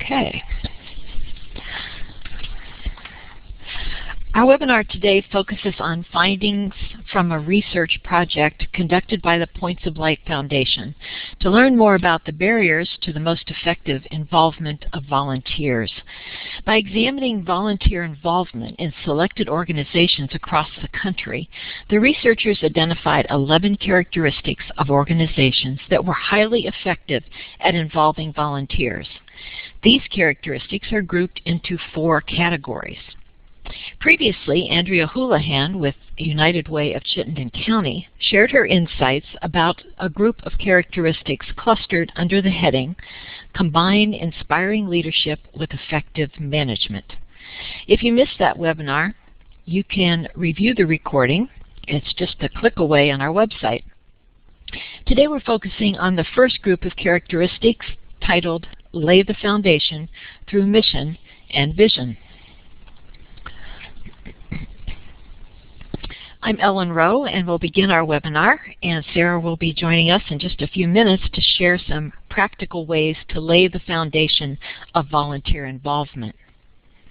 Okay. Our webinar today focuses on findings from a research project conducted by the Points of Light Foundation to learn more about the barriers to the most effective involvement of volunteers. By examining volunteer involvement in selected organizations across the country, the researchers identified 11 characteristics of organizations that were highly effective at involving volunteers. These characteristics are grouped into 4 categories. Previously, Andrea Houlihan with United Way of Chittenden County shared her insights about a group of characteristics clustered under the heading, Combine Inspiring Leadership with Effective Management. If you missed that webinar, you can review the recording. It's just a click away on our website. Today we're focusing on the first group of characteristics titled, Lay the Foundation Through Mission and Vision. I'm Ellen Rowe, and we'll begin our webinar, and Sarah will be joining us in just a few minutes to share some practical ways to lay the foundation of volunteer involvement.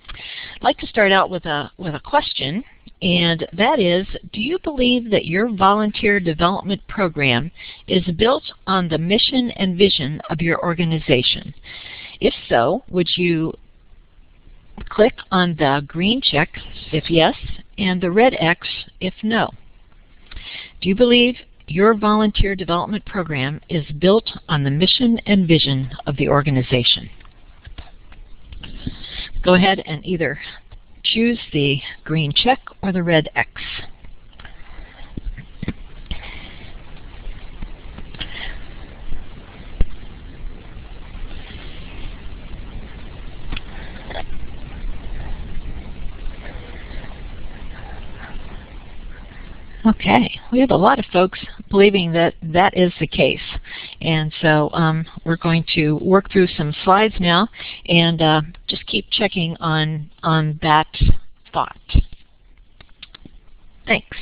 I'd like to start out with a question, and that is, do you believe that your volunteer development program is built on the mission and vision of your organization? If so, would you click on the green check if yes, and the red X if no. Do you believe your volunteer development program is built on the mission and vision of the organization? Go ahead and either choose the green check or the red X. Okay, we have a lot of folks believing that that is the case. And so we're going to work through some slides now and just keep checking on that thought. Thanks.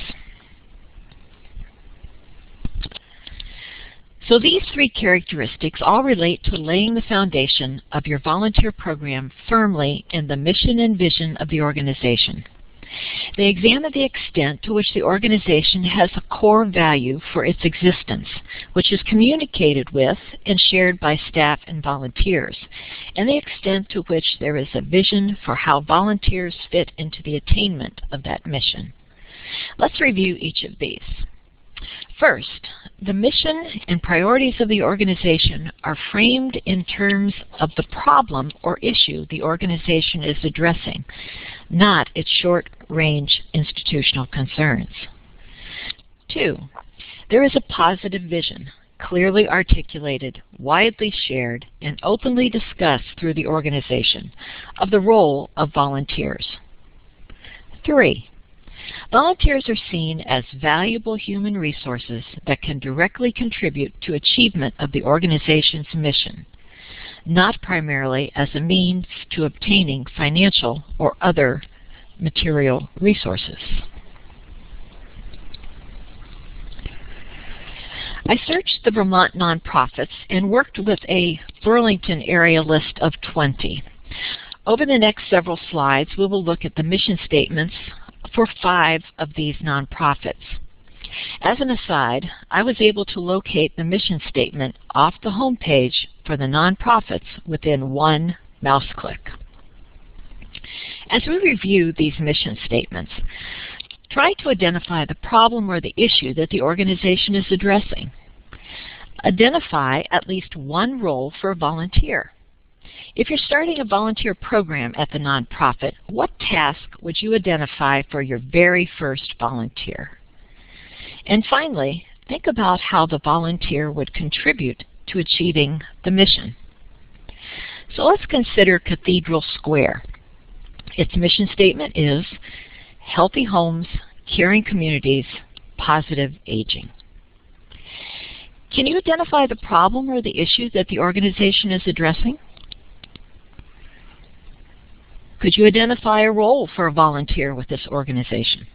So these 3 characteristics all relate to laying the foundation of your volunteer program firmly in the mission and vision of the organization. They examine the extent to which the organization has a core value for its existence, which is communicated with and shared by staff and volunteers, and the extent to which there is a vision for how volunteers fit into the attainment of that mission. Let's review each of these. First, the mission and priorities of the organization are framed in terms of the problem or issue the organization is addressing, not its short-range institutional concerns. 2, there is a positive vision, clearly articulated, widely shared, and openly discussed through the organization of the role of volunteers. 3, volunteers are seen as valuable human resources that can directly contribute to achievement of the organization's mission, not primarily as a means to obtaining financial or other material resources. I searched the Vermont nonprofits and worked with a Burlington area list of 20. Over the next several slides, we will look at the mission statements for 5 of these nonprofits. As an aside, I was able to locate the mission statement off the home page for the nonprofits within 1 mouse click. As we review these mission statements, try to identify the problem or the issue that the organization is addressing. Identify at least 1 role for a volunteer. If you're starting a volunteer program at the nonprofit, what task would you identify for your very first volunteer? And finally, think about how the volunteer would contribute to achieving the mission. So let's consider Cathedral Square. Its mission statement is Healthy Homes, Caring Communities, Positive Aging. Can you identify the problem or the issue that the organization is addressing? Could you identify a role for a volunteer with this organization?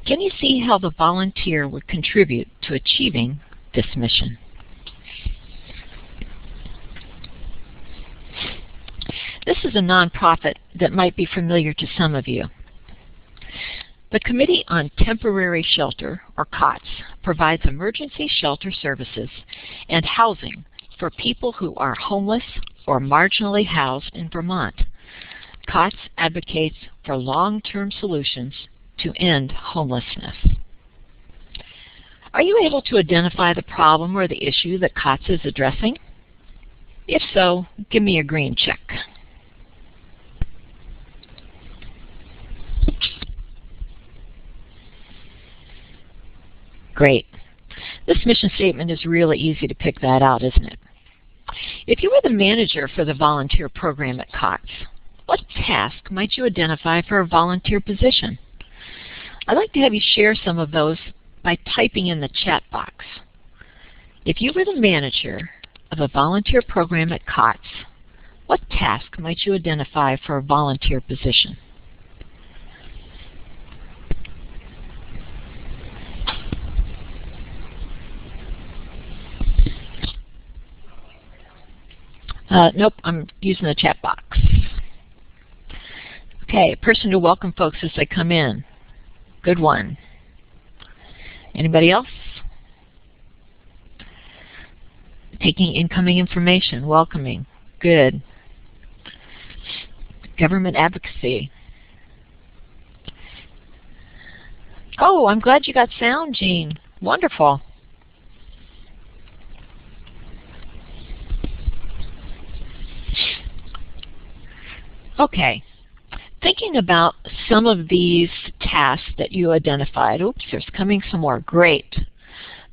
Can you see how the volunteer would contribute to achieving this mission? this is a nonprofit that might be familiar to some of you. The Committee on Temporary Shelter, or COTS, provides emergency shelter services and housing for people who are homeless or marginally housed in Vermont. COTS advocates for long-term solutions to end homelessness. Are you able to identify the problem or the issue that COTS is addressing? If so, give me a green check. Great. This mission statement is really easy to pick that out, isn't it? If you were the manager for the volunteer program at COTS, what task might you identify for a volunteer position? I'd like to have you share some of those by typing in the chat box. If you were the manager of a volunteer program at COTS, what task might you identify for a volunteer position? Nope, I'm using the chat box. Okay, a person to welcome folks as they come in. Good one. Anybody else? Taking incoming information, welcoming. Good. Government advocacy. Oh, I'm glad you got sound, Jean. Wonderful. Okay, thinking about some of these tasks that you identified. Oops, there's coming some more. Great.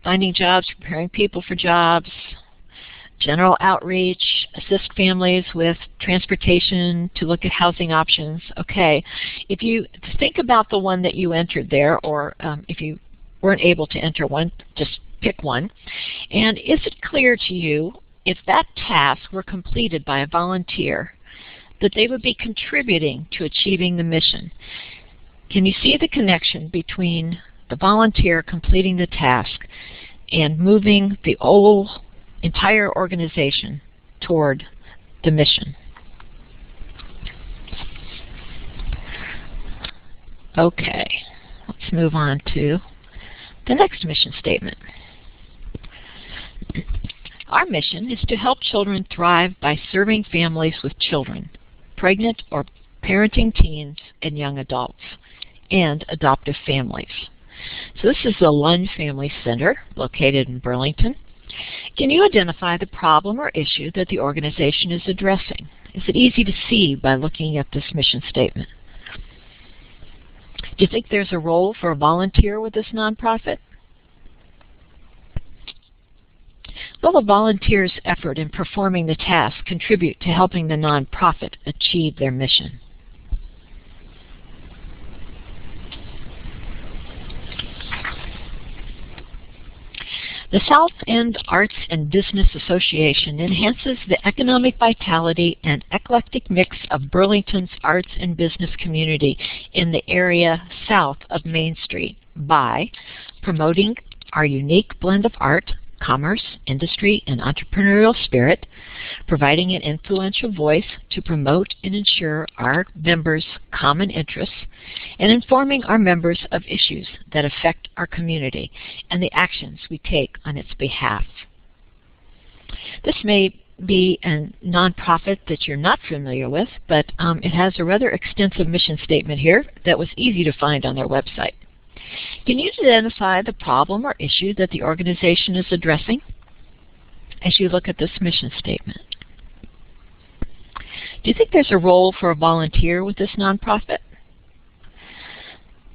Finding jobs, preparing people for jobs, general outreach, assist families with transportation, to look at housing options. Okay, if you think about the one that you entered there, or if you weren't able to enter one, just pick one. And is it clear to you, if that task were completed by a volunteer, that they would be contributing to achieving the mission? Can you see the connection between the volunteer completing the task and moving the whole entire organization toward the mission? Okay, let's move on to the next mission statement. Our mission is to help children thrive by serving families with children, pregnant or parenting teens and young adults, and adoptive families. So this is the Lund Family Center, located in Burlington. Can you identify the problem or issue that the organization is addressing? Is it easy to see by looking at this mission statement? Do you think there's a role for a volunteer with this nonprofit? Will a volunteer's effort in performing the task contribute to helping the nonprofit achieve their mission? The South End Arts and Business Association enhances the economic vitality and eclectic mix of Burlington's arts and business community in the area south of Main Street by promoting our unique blend of art, commerce, industry, and entrepreneurial spirit, providing an influential voice to promote and ensure our members' common interests, and informing our members of issues that affect our community and the actions we take on its behalf. This may be a nonprofit that you're not familiar with, but it has a rather extensive mission statement here that was easy to find on their website. Can you identify the problem or issue that the organization is addressing as you look at this mission statement? Do you think there's a role for a volunteer with this nonprofit?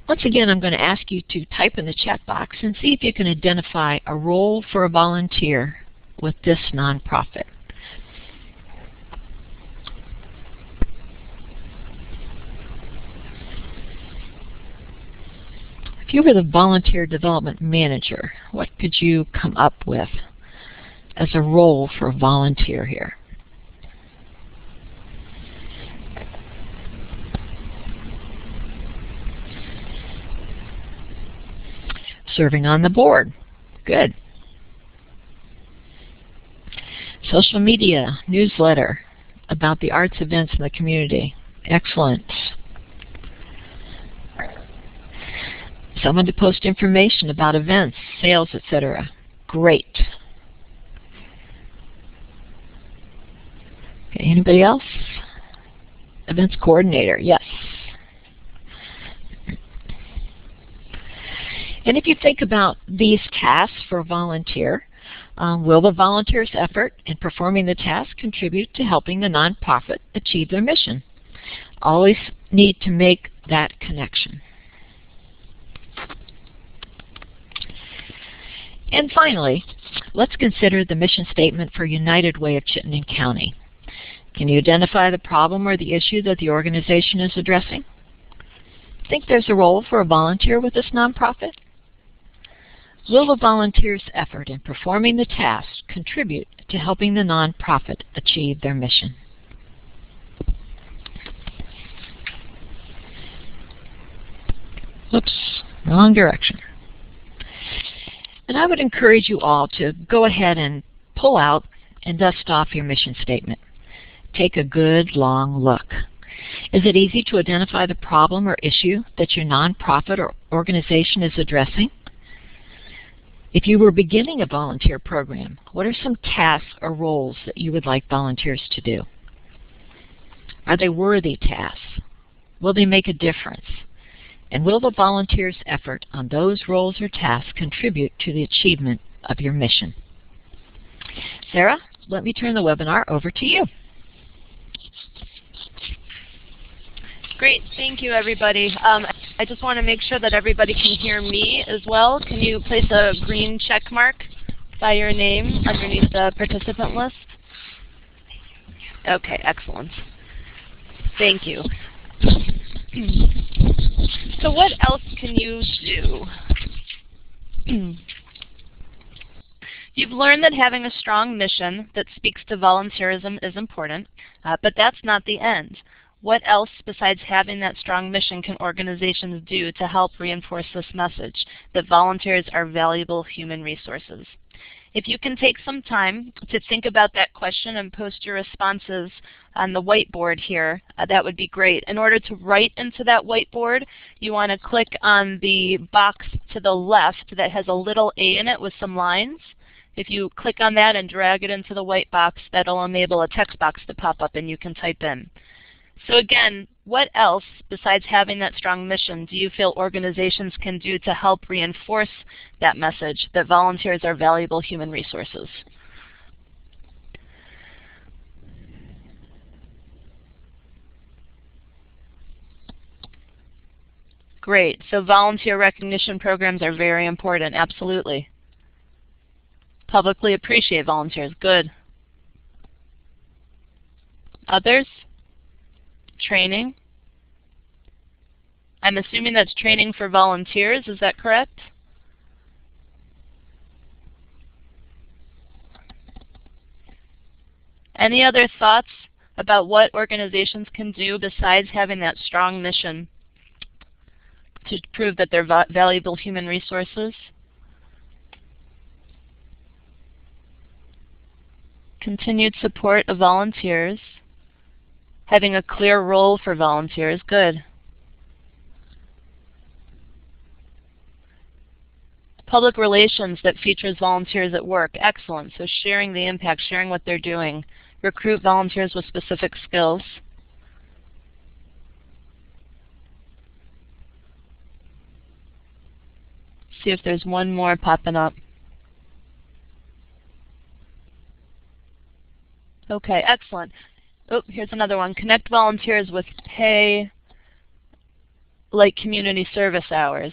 Once again, I'm going to ask you to type in the chat box and see if you can identify a role for a volunteer with this nonprofit. If you were the volunteer development manager, what could you come up with as a role for a volunteer here? Serving on the board. Good. Social media, newsletter, about the arts events in the community. Excellent. Someone to post information about events, sales, etc. Great. Okay, anybody else? Events coordinator, yes. And if you think about these tasks for a volunteer, will the volunteer's effort in performing the task contribute to helping the nonprofit achieve their mission? Always need to make that connection. And finally, let's consider the mission statement for United Way of Chittenden County. Can you identify the problem or the issue that the organization is addressing? Think there's a role for a volunteer with this nonprofit? Will the volunteer's effort in performing the task contribute to helping the nonprofit achieve their mission? Oops, wrong direction. And I would encourage you all to go ahead and pull out and dust off your mission statement. Take a good long look. Is it easy to identify the problem or issue that your nonprofit or organization is addressing? If you were beginning a volunteer program, what are some tasks or roles that you would like volunteers to do? Are they worthy tasks? Will they make a difference? And will the volunteer's effort on those roles or tasks contribute to the achievement of your mission? Sarah, let me turn the webinar over to you. Great, thank you everybody. I just want to make sure that everybody can hear me as well. Can you place a green check mark by your name underneath the participant list? Okay, excellent. Thank you. So what else can you do? You've learned that having a strong mission that speaks to volunteerism is important, but that's not the end. What else besides having that strong mission can organizations do to help reinforce this message that volunteers are valuable human resources? If you can take some time to think about that question and post your responses on the whiteboard here, that would be great. In order to write into that whiteboard, you want to click on the box to the left that has a little A in it with some lines. If you click on that and drag it into the white box, that'll enable a text box to pop up and you can type in. So again, what else besides having that strong mission do you feel organizations can do to help reinforce that message that volunteers are valuable human resources? Great. So volunteer recognition programs are very important. Absolutely. Publicly appreciate volunteers. Good. Others? Training. I'm assuming that's training for volunteers. Is that correct? Any other thoughts about what organizations can do besides having that strong mission to prove that they're valuable human resources? Continued support of volunteers. Having a clear role for volunteers. Good. Public relations that features volunteers at work. Excellent. So sharing the impact, sharing what they're doing. Recruit volunteers with specific skills. See if there's one more popping up. Okay, excellent. Oh, here's another one. Connect volunteers with pay like community service hours.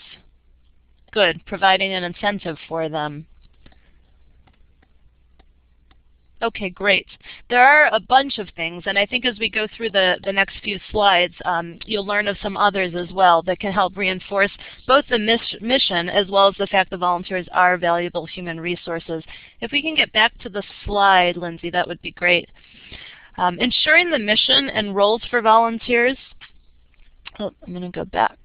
Good. Providing an incentive for them. Okay, great. There are a bunch of things, and I think as we go through the next few slides, you'll learn of some others as well that can help reinforce both the mission as well as the fact that volunteers are valuable human resources. If we can get back to the slide, Lindsay, that would be great. Ensuring the mission and roles for volunteers. Oh, I'm going to go back.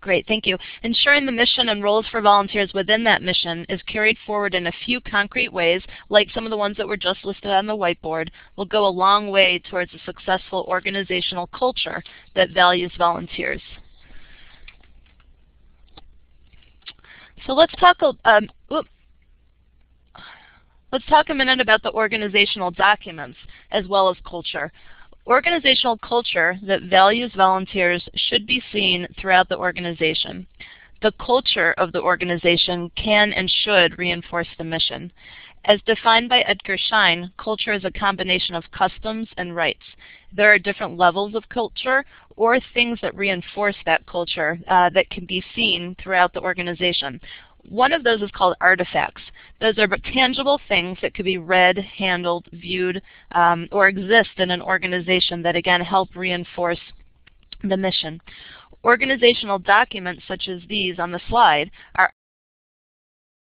Great, thank you. Ensuring the mission and roles for volunteers within that mission is carried forward in a few concrete ways, like some of the ones that were just listed on the whiteboard, will go a long way towards a successful organizational culture that values volunteers. So let's talk a minute about the organizational documents as well as culture. Organizational culture that values volunteers should be seen throughout the organization. The culture of the organization can and should reinforce the mission. As defined by Edgar Schein, culture is a combination of customs and rights. There are different levels of culture or things that reinforce that culture that can be seen throughout the organization. One of those is called artifacts. Those are tangible things that could be read, handled, viewed, or exist in an organization that, again, help reinforce the mission. Organizational documents such as these on the slide are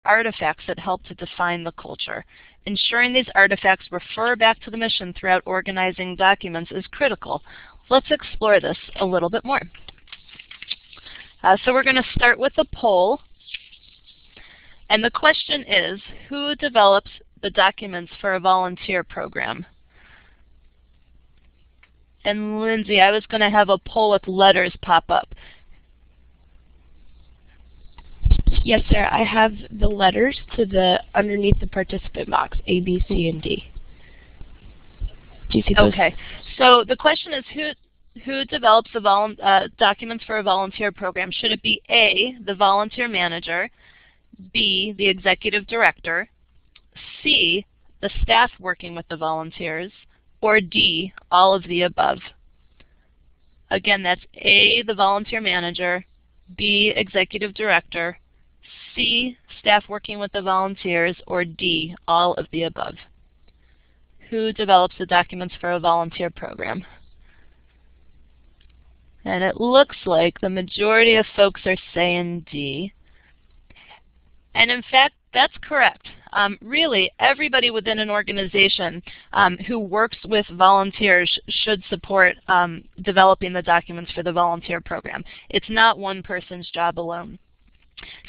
artifacts that help to define the culture. Ensuring these artifacts refer back to the mission throughout organizing documents is critical. Let's explore this a little bit more. So we're going to start with a poll. And the question is, who develops the documents for a volunteer program? And Lindsay, I was going to have a poll with letters pop up. Yes, sir. I have the letters underneath the participant box, A, B, C, and D. Do you see those? Okay. So the question is, who develops the documents for a volunteer program? Should it be A, the volunteer manager, B, the executive director, C, the staff working with the volunteers, or D, all of the above? Again, that's A, the volunteer manager, B, executive director, C, staff working with the volunteers, or D, all of the above. Who develops the documents for a volunteer program? And it looks like the majority of folks are saying D. And in fact, that's correct. Really, everybody within an organization who works with volunteers should support developing the documents for the volunteer program. It's not one person's job alone.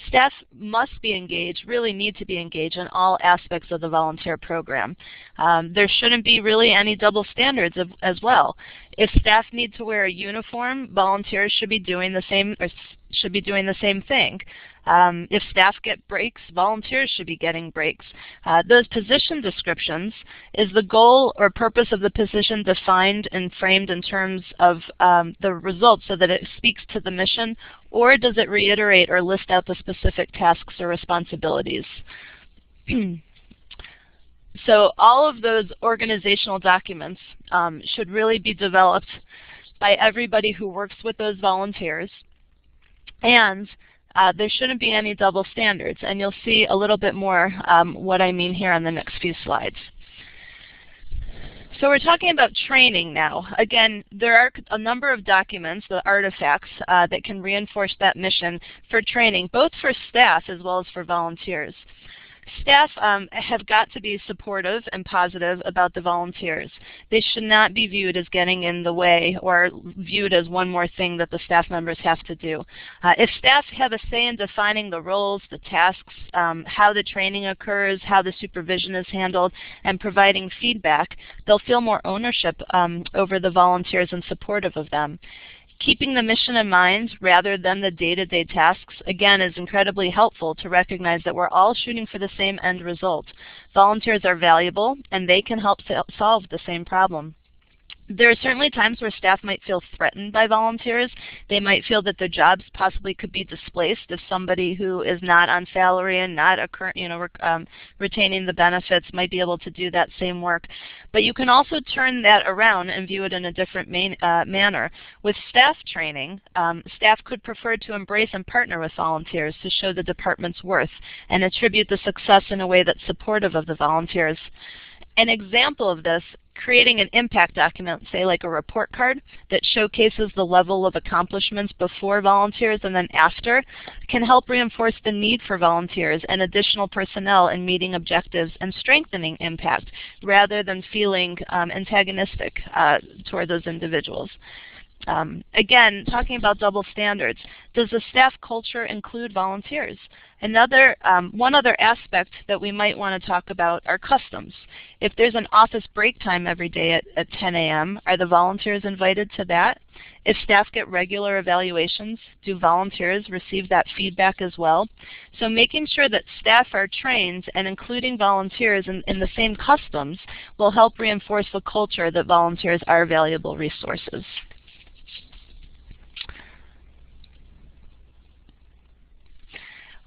Staff must be engaged, really need to be engaged in all aspects of the volunteer program. There shouldn't be really any double standards as well. If staff need to wear a uniform, volunteers should be doing the same thing. If staff get breaks, volunteers should be getting breaks. Those position descriptions, is the goal or purpose of the position defined and framed in terms of the results so that it speaks to the mission, or does it reiterate or list out the specific tasks or responsibilities? So all of those organizational documents should really be developed by everybody who works with those volunteers, and there shouldn't be any double standards, and you'll see a little bit more what I mean here on the next few slides. So we're talking about training now. Again, there are a number of documents, the artifacts, that can reinforce that mission for training, both for staff as well as for volunteers. Staff have got to be supportive and positive about the volunteers. They should not be viewed as getting in the way or viewed as one more thing that the staff members have to do. If staff have a say in defining the roles, the tasks, how the training occurs, how the supervision is handled, and providing feedback, they'll feel more ownership over the volunteers and supportive of them. Keeping the mission in mind rather than the day-to-day tasks, again, is incredibly helpful to recognize that we're all shooting for the same end result. Volunteers are valuable, and they can help solve the same problem. There are certainly times where staff might feel threatened by volunteers. They might feel that their jobs possibly could be displaced if somebody who is not on salary and not retaining the benefits might be able to do that same work. But you can also turn that around and view it in a different manner. With staff training, staff could prefer to embrace and partner with volunteers to show the department's worth and attribute the success in a way that's supportive of the volunteers. An example of this, creating an impact document, say like a report card, that showcases the level of accomplishments before volunteers and then after, can help reinforce the need for volunteers and additional personnel in meeting objectives and strengthening impact, rather than feeling antagonistic toward those individuals. Again, talking about double standards, does the staff culture include volunteers? One other aspect that we might want to talk about are customs. If there's an office break time every day at 10 a.m., are the volunteers invited to that? If staff get regular evaluations, do volunteers receive that feedback as well? So making sure that staff are trained and including volunteers in the same customs will help reinforce the culture that volunteers are valuable resources.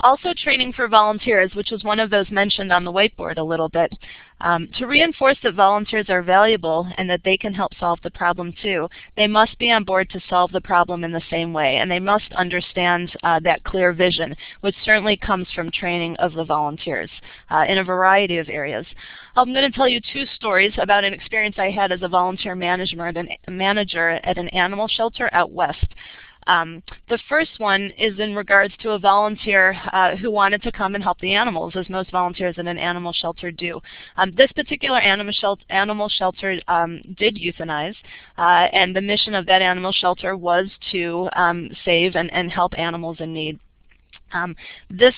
Also training for volunteers, which was one of those mentioned on the whiteboard a little bit. To reinforce that volunteers are valuable and that they can help solve the problem too, they must be on board to solve the problem in the same way, and they must understand that clear vision, which certainly comes from training of the volunteers in a variety of areas. I'm going to tell you two stories about an experience I had as a volunteer manager at an animal shelter out west. The first one is in regards to a volunteer who wanted to come and help the animals, as most volunteers in an animal shelter do. This particular animal shelter did euthanize, and the mission of that animal shelter was to save and help animals in need. This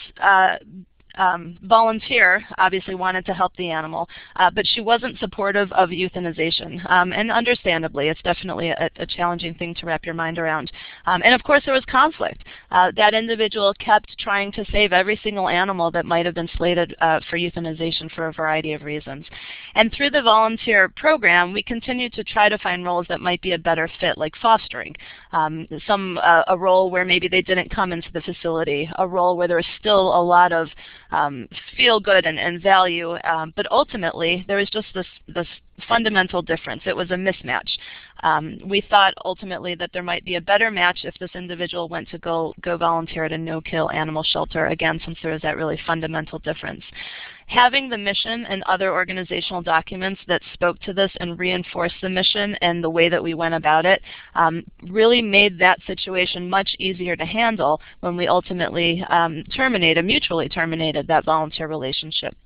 volunteer obviously wanted to help the animal, but she wasn't supportive of euthanization. And understandably, it's definitely a challenging thing to wrap your mind around. And of course there was conflict. That individual kept trying to save every single animal that might have been slated for euthanization for a variety of reasons. And through the volunteer program, we continued to try to find roles that might be a better fit, like fostering. A role where maybe they didn't come into the facility, a role where there was still a lot of feel good and value, but ultimately there was just this fundamental difference. It was a mismatch. We thought ultimately that there might be a better match if this individual went to go volunteer at a no-kill animal shelter, again, since there was that really fundamental difference. Having the mission and other organizational documents that spoke to this and reinforced the mission and the way that we went about it really made that situation much easier to handle when we ultimately mutually terminated that volunteer relationship.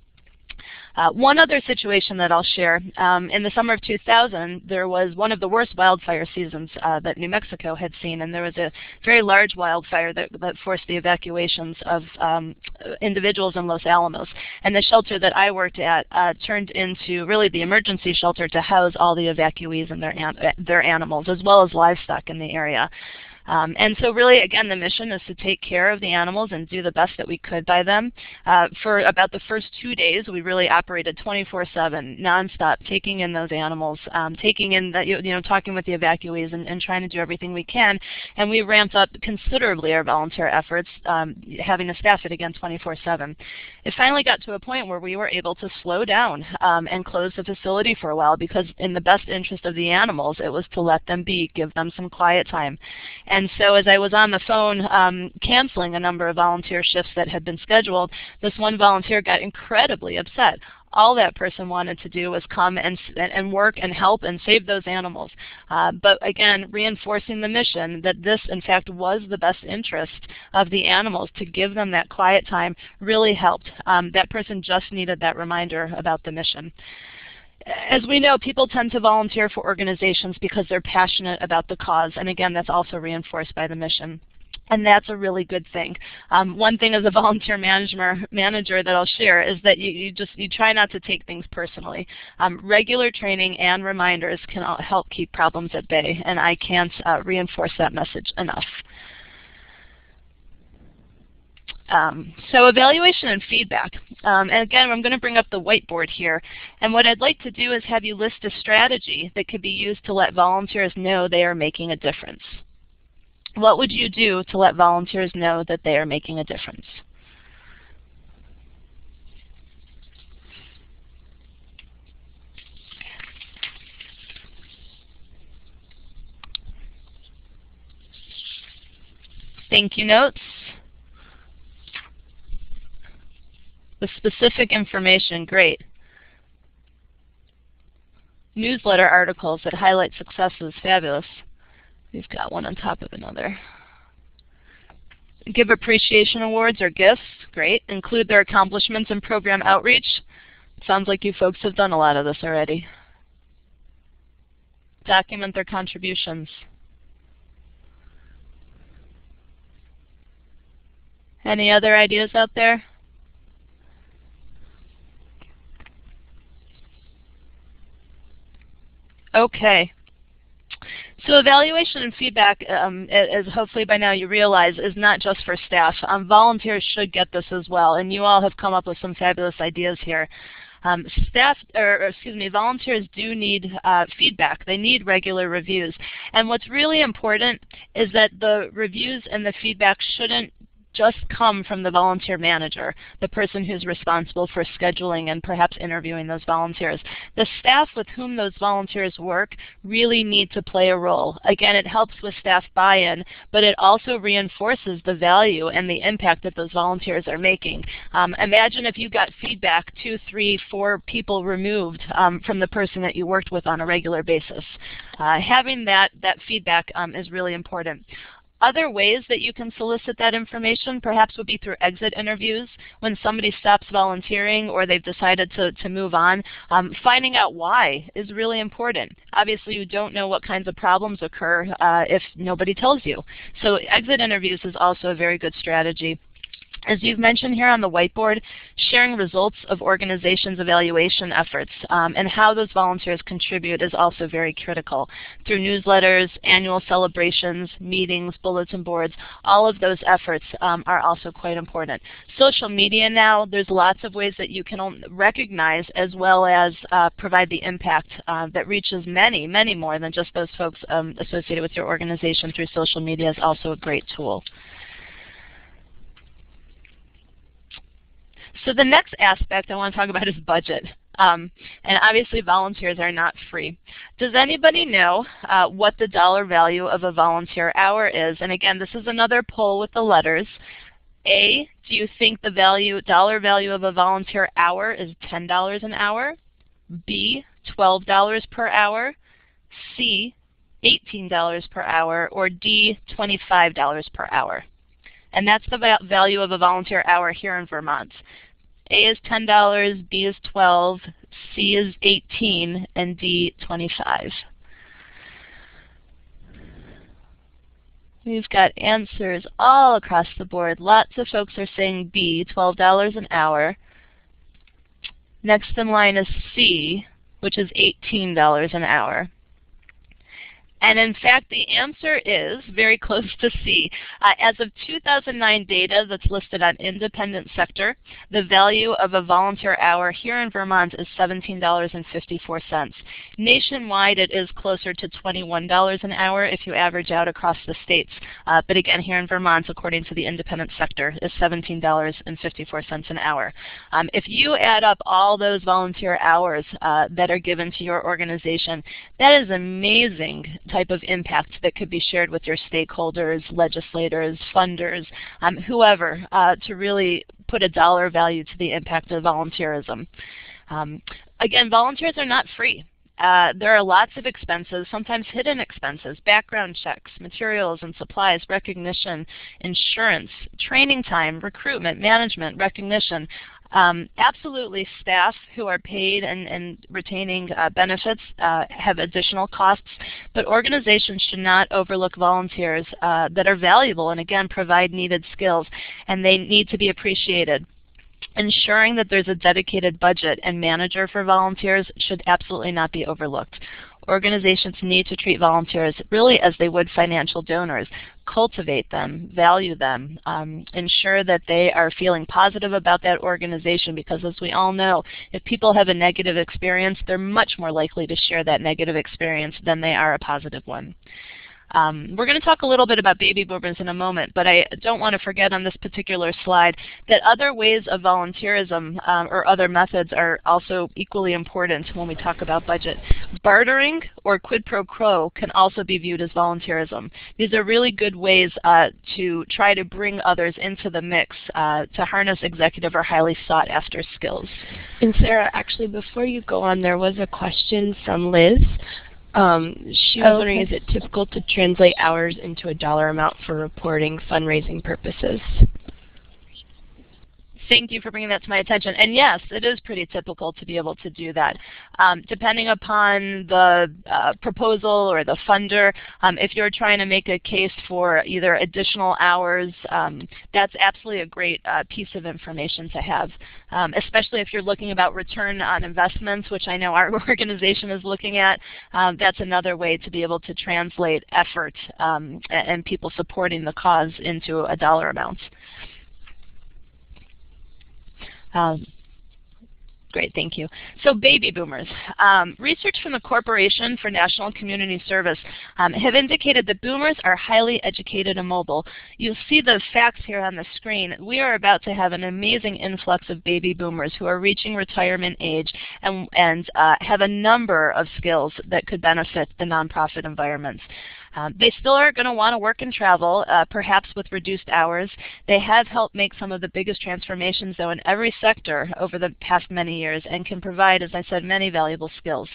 One other situation that I'll share, in the summer of 2000, there was one of the worst wildfire seasons that New Mexico had seen, and there was a very large wildfire that forced the evacuations of individuals in Los Alamos. And the shelter that I worked at turned into really the emergency shelter to house all the evacuees and their animals, as well as livestock in the area. And so really, again, the mission is to take care of the animals and do the best that we could by them. For about the first 2 days, we really operated 24/7, nonstop, taking in those animals, talking with the evacuees and trying to do everything we can. And we ramped up considerably our volunteer efforts, having to staff it again 24/7. It finally got to a point where we were able to slow down and close the facility for a while, because in the best interest of the animals, it was to let them be, give them some quiet time. And so as I was on the phone canceling a number of volunteer shifts that had been scheduled, this one volunteer got incredibly upset. All that person wanted to do was come and work and help and save those animals. But again, reinforcing the mission that this, in fact, was the best interest of the animals, to give them that quiet time, really helped. That person just needed that reminder about the mission. As we know, people tend to volunteer for organizations because they're passionate about the cause, and again, that's also reinforced by the mission. And that's a really good thing. One thing as a volunteer manager that I'll share is that you try not to take things personally. Regular training and reminders can help keep problems at bay, and I can't reinforce that message enough. So evaluation and feedback. And again, I'm going to bring up the whiteboard here. And what I'd like to do is have you list a strategy that could be used to let volunteers know they are making a difference. What would you do to let volunteers know that they are making a difference? Thank you notes. With specific information, great. Newsletter articles that highlight successes, fabulous. We've got one on top of another. Give appreciation awards or gifts, great. Include their accomplishments in program outreach. Sounds like you folks have done a lot of this already. Document their contributions. Any other ideas out there? Okay. So evaluation and feedback, as hopefully by now you realize, is not just for staff. Volunteers should get this as well, and you all have come up with some fabulous ideas here. Volunteers do need feedback. They need regular reviews. And what's really important is that the reviews and the feedback shouldn't just come from the volunteer manager, the person who's responsible for scheduling and perhaps interviewing those volunteers. The staff with whom those volunteers work really need to play a role. Again, it helps with staff buy-in, but it also reinforces the value and the impact that those volunteers are making. Imagine if you got feedback 2, 3, 4 people removed from the person that you worked with on a regular basis. Having that feedback is really important. Other ways that you can solicit that information perhaps would be through exit interviews. When somebody stops volunteering or they've decided to move on, finding out why is really important. Obviously, you don't know what kinds of problems occur if nobody tells you. So exit interviews is also a very good strategy. As you've mentioned here on the whiteboard, sharing results of organizations' evaluation efforts and how those volunteers contribute is also very critical. Through newsletters, annual celebrations, meetings, bulletin boards, all of those efforts are also quite important. Social media now, there's lots of ways that you can recognize as well as provide the impact that reaches many, many more than just those folks associated with your organization through social media is also a great tool. So the next aspect I want to talk about is budget. And obviously volunteers are not free. Does anybody know what the dollar value of a volunteer hour is? And again, this is another poll with the letters. A, do you think the dollar value of a volunteer hour is $10 an hour? B, $12 per hour? C, $18 per hour? Or D, $25 per hour? And that's the value of a volunteer hour here in Vermont. A is $10, B is $12, C is $18, and D $25. We've got answers all across the board. Lots of folks are saying B, $12 an hour. Next in line is C, which is $18 an hour. And in fact, the answer is very close to C. As of 2009 data that's listed on independent sector, the value of a volunteer hour here in Vermont is $17.54. Nationwide, it is closer to $21 an hour if you average out across the states. But again, here in Vermont, according to the independent sector, is $17.54 an hour. If you add up all those volunteer hours that are given to your organization, that is amazing type of impact that could be shared with your stakeholders, legislators, funders, whoever, to really put a dollar value to the impact of volunteerism. Again, volunteers are not free. There are lots of expenses, sometimes hidden expenses, background checks, materials and supplies, recognition, insurance, training time, recruitment, management, recognition. Absolutely, staff who are paid and retaining benefits have additional costs, but organizations should not overlook volunteers that are valuable and, again, provide needed skills, and they need to be appreciated. Ensuring that there's a dedicated budget and manager for volunteers should absolutely not be overlooked. Organizations need to treat volunteers really as they would financial donors. Cultivate them, value them, ensure that they are feeling positive about that organization, because as we all know, if people have a negative experience, they're much more likely to share that negative experience than they are a positive one. We're going to talk a little bit about baby boomers in a moment, but I don't want to forget on this particular slide that other ways of volunteerism or other methods are also equally important when we talk about budget. Bartering or quid pro quo can also be viewed as volunteerism. These are really good ways to try to bring others into the mix to harness executive or highly sought after skills. And Sarah, actually, before you go on, there was a question from Liz. She was wondering, is it typical to translate hours into a dollar amount for reporting fundraising purposes? Thank you for bringing that to my attention. And yes, it is pretty typical to be able to do that. Depending upon the proposal or the funder, if you're trying to make a case for either additional hours, that's absolutely a great piece of information to have, especially if you're looking about return on investments, which I know our organization is looking at. That's another way to be able to translate effort and people supporting the cause into a dollar amount. Great, thank you. So baby boomers. Research from the Corporation for National Community Service have indicated that boomers are highly educated and mobile. You'll see the facts here on the screen. We are about to have an amazing influx of baby boomers who are reaching retirement age and have a number of skills that could benefit the nonprofit environments. They still are going to want to work and travel, perhaps with reduced hours. They have helped make some of the biggest transformations, though, in every sector over the past many years and can provide, as I said, many valuable skills.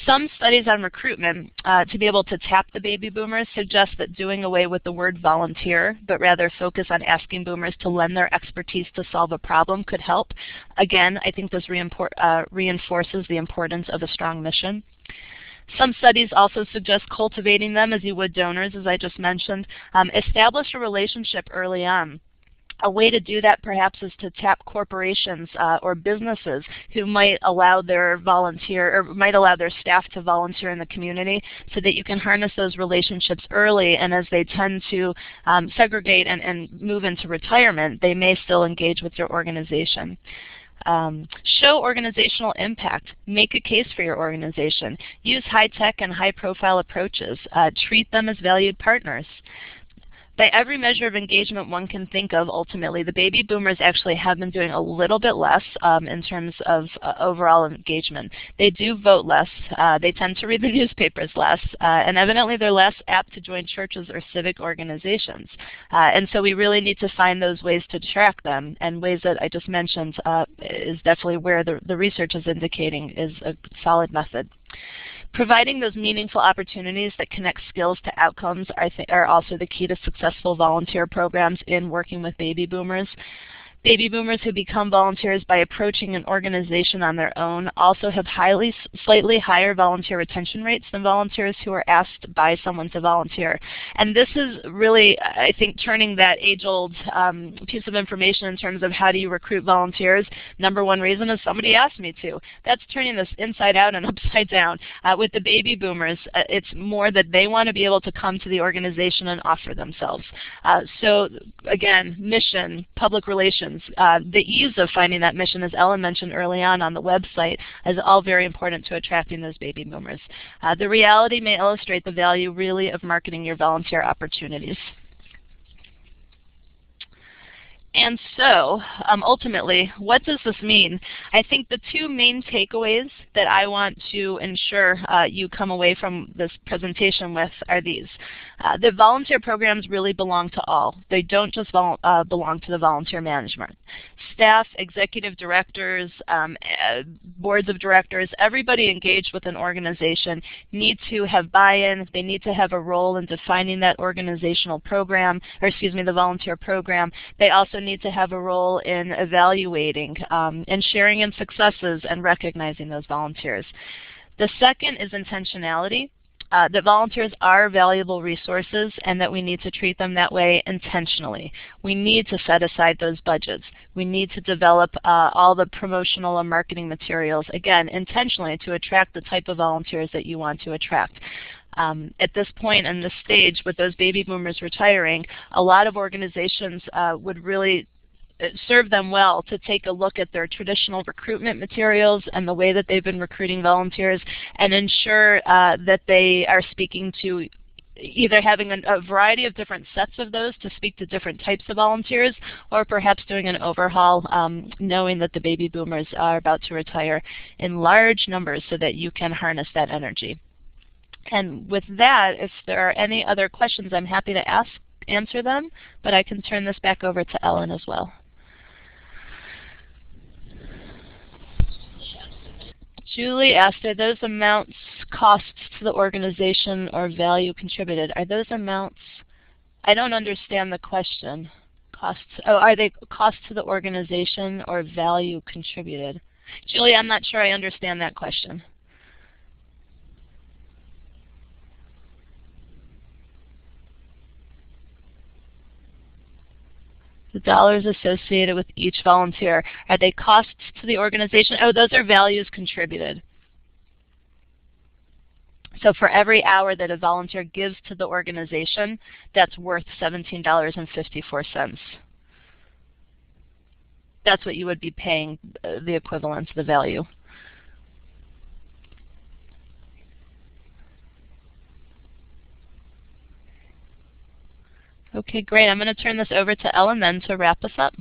Some studies on recruitment to be able to tap the baby boomers suggest that doing away with the word volunteer, but rather focus on asking boomers to lend their expertise to solve a problem could help. Again, I think this reinforces the importance of a strong mission. Some studies also suggest cultivating them as you would donors, as I just mentioned. Establish a relationship early on. A way to do that perhaps is to tap corporations or businesses who might allow their staff to volunteer in the community, so that you can harness those relationships early, and as they tend to segregate and move into retirement, they may still engage with your organization. Show organizational impact. Make a case for your organization. Use high-tech and high-profile approaches. Treat them as valued partners. By every measure of engagement one can think of, ultimately, the baby boomers actually have been doing a little bit less in terms of overall engagement. They do vote less. They tend to read the newspapers less. And evidently they're less apt to join churches or civic organizations. And so we really need to find those ways to track them. And ways that I just mentioned is definitely where the research is indicating is a solid method. Providing those meaningful opportunities that connect skills to outcomes are also the key to successful volunteer programs in working with baby boomers. Baby boomers who become volunteers by approaching an organization on their own also have slightly higher volunteer retention rates than volunteers who are asked by someone to volunteer. And this is really, I think, turning that age-old piece of information in terms of how do you recruit volunteers. Number one reason is somebody asked me to. That's turning this inside out and upside down. With the baby boomers, it's more that they want to be able to come to the organization and offer themselves. So again, mission, public relations, the ease of finding that mission, as Ellen mentioned early on the website, is all very important to attracting those baby boomers. The reality may illustrate the value really of marketing your volunteer opportunities. And so, ultimately, what does this mean? I think the two main takeaways that I want to ensure you come away from this presentation with are these. The volunteer programs really belong to all. They don't just belong to the volunteer management. Staff, executive directors, boards of directors, everybody engaged with an organization need to have buy-in. They need to have a role in defining that organizational program, or excuse me, the volunteer program. They also need to have a role in evaluating and sharing in successes and recognizing those volunteers. The second is intentionality. That volunteers are valuable resources and that we need to treat them that way intentionally. We need to set aside those budgets. We need to develop all the promotional and marketing materials, again, intentionally to attract the type of volunteers that you want to attract. At this point in this stage, with those baby boomers retiring, a lot of organizations would really serve them well to take a look at their traditional recruitment materials and the way that they've been recruiting volunteers, and ensure that they are speaking to either having a variety of different sets of those to speak to different types of volunteers, or perhaps doing an overhaul, knowing that the baby boomers are about to retire in large numbers so that you can harness that energy. And with that, if there are any other questions, I'm happy to answer them, but I can turn this back over to Ellen as well. Julie asked, are those amounts costs to the organization or value contributed? Are those amounts, I don't understand the question. Costs, oh, are they costs to the organization or value contributed? Julie, I'm not sure I understand that question. The dollars associated with each volunteer, are they costs to the organization? Oh, those are values contributed. So for every hour that a volunteer gives to the organization, that's worth $17.54. That's what you would be paying the equivalent, the value. Okay, great. I'm going to turn this over to Ellen then to wrap us up.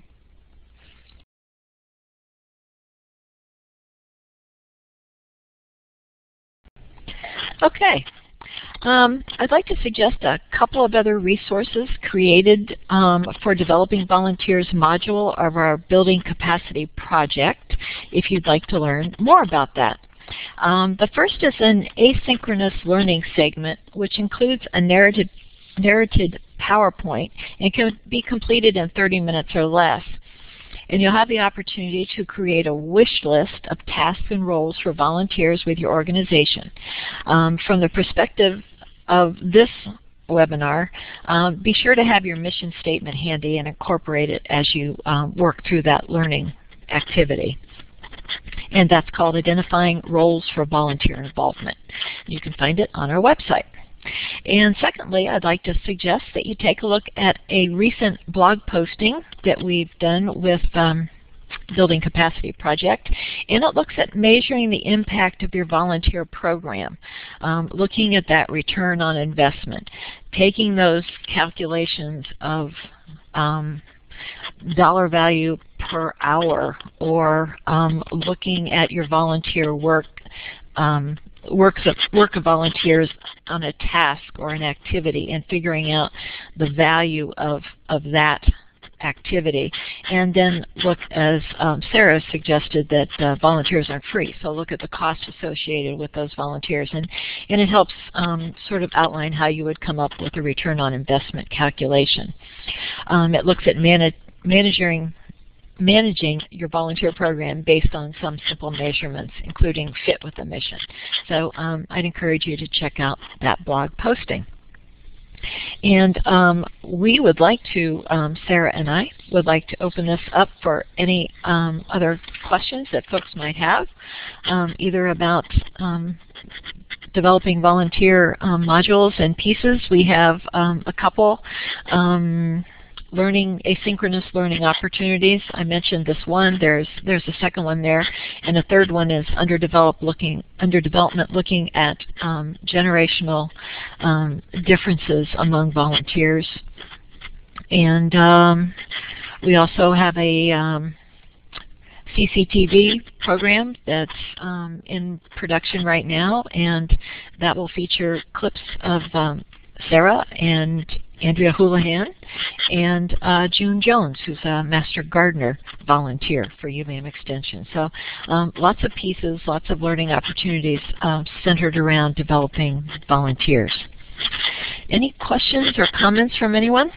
Okay. I'd like to suggest a couple of other resources created for Developing Volunteers module of our Building Capacity project, if you'd like to learn more about that. The first is an asynchronous learning segment, which includes a narrated PowerPoint and can be completed in 30 minutes or less. And you'll have the opportunity to create a wish list of tasks and roles for volunteers with your organization. From the perspective of this webinar, be sure to have your mission statement handy and incorporate it as you work through that learning activity. And that's called Identifying Roles for Volunteer Involvement. You can find it on our website. And secondly, I'd like to suggest that you take a look at a recent blog posting that we've done with Building Capacity Project, and it looks at measuring the impact of your volunteer program, looking at that return on investment, taking those calculations of dollar value per hour, or looking at your volunteer work, work of volunteers on a task or an activity, and figuring out the value of that activity. And then look, as Sarah suggested, that volunteers aren't free, so look at the costs associated with those volunteers, and it helps sort of outline how you would come up with a return on investment calculation. It looks at managing your volunteer program based on some simple measurements, including fit with the mission. So I'd encourage you to check out that blog posting. And we would like to, Sarah and I would like to open this up for any other questions that folks might have, either about developing volunteer modules and pieces. We have a couple. Asynchronous learning opportunities. I mentioned this one. There's a second one there, and a third one is under development, looking at generational differences among volunteers. And we also have a CCTV program that's in production right now, and that will feature clips of Sarah and Andrea Houlihan and June Jones, who's a Master Gardener volunteer for UVM Extension. So lots of pieces, lots of learning opportunities centered around developing volunteers. Any questions or comments from anyone?